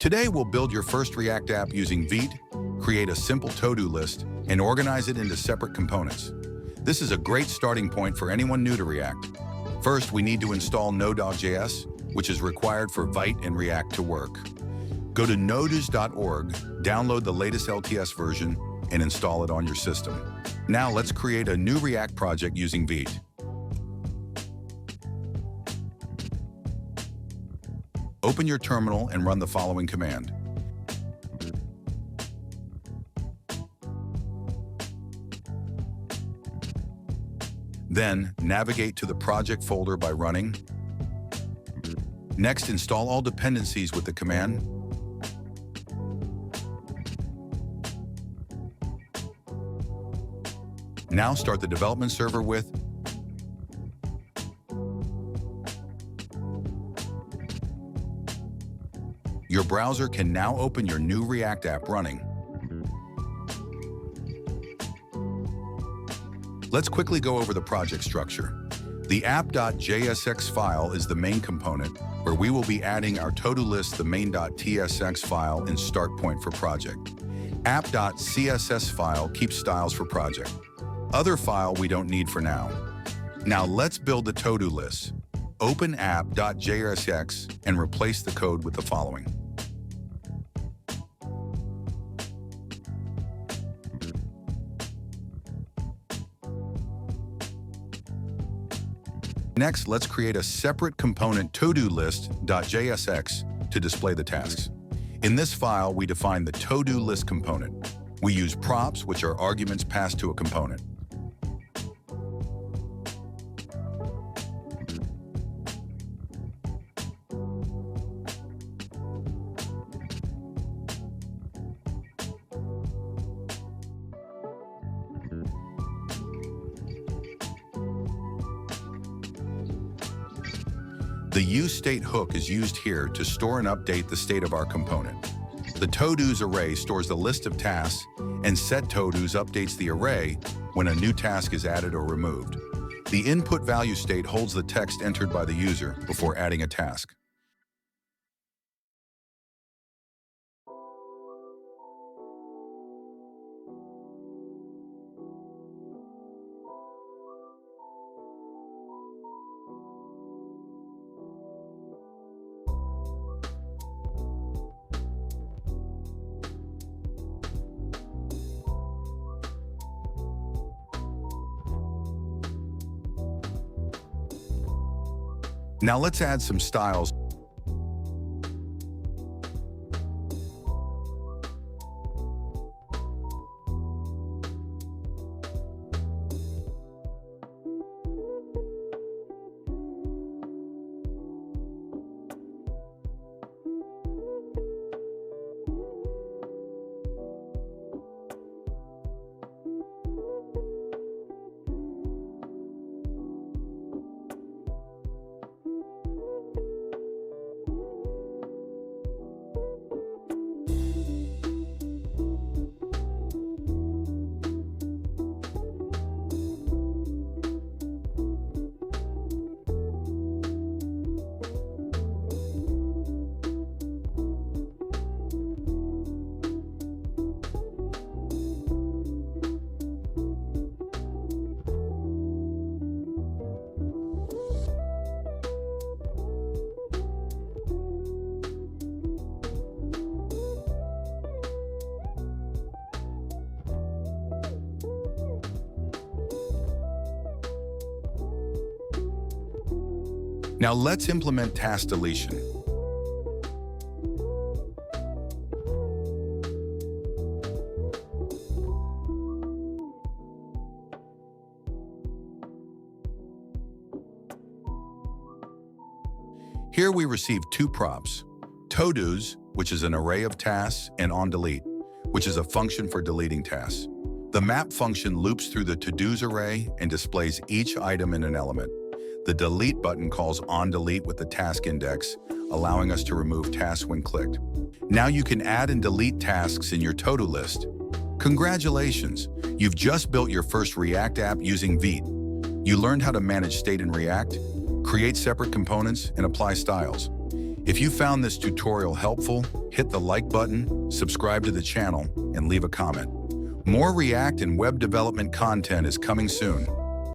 Today, we'll build your first React app using Vite, create a simple to-do list, and organize it into separate components. This is a great starting point for anyone new to React. First, we need to install Node.js, which is required for Vite and React to work. Go to nodes.org, download the latest LTS version, and install it on your system. Now let's create a new React project using Vite. Open your terminal and run the following command. Then, navigate to the project folder by running. Next, install all dependencies with the command. Now start the development server with your browser can now open your new React app running. Let's quickly go over the project structure. The app.jsx file is the main component, where we will be adding our to-do list, the main.tsx file, and start point for project. App.css file keeps styles for project. Other file we don't need for now. Now let's build the to-do list. Open app.jsx and replace the code with the following. Next, let's create a separate component to-do list.jsx to display the tasks. In this file, we define the to-do list component. We use props, which are arguments passed to a component. The useState hook is used here to store and update the state of our component. The to-dos array stores the list of tasks, and setToDos updates the array when a new task is added or removed. The input value state holds the text entered by the user before adding a task. Now let's add some styles. Now let's implement task deletion. Here we receive two props, to-dos, which is an array of tasks, and onDelete, which is a function for deleting tasks. The map function loops through the to-dos array and displays each item in an element. The delete button calls onDelete with the task index, allowing us to remove tasks when clicked. Now you can add and delete tasks in your to-do list. Congratulations! You've just built your first React app using Vite. You learned how to manage state in React, create separate components, and apply styles. If you found this tutorial helpful, hit the like button, subscribe to the channel, and leave a comment. More React and web development content is coming soon.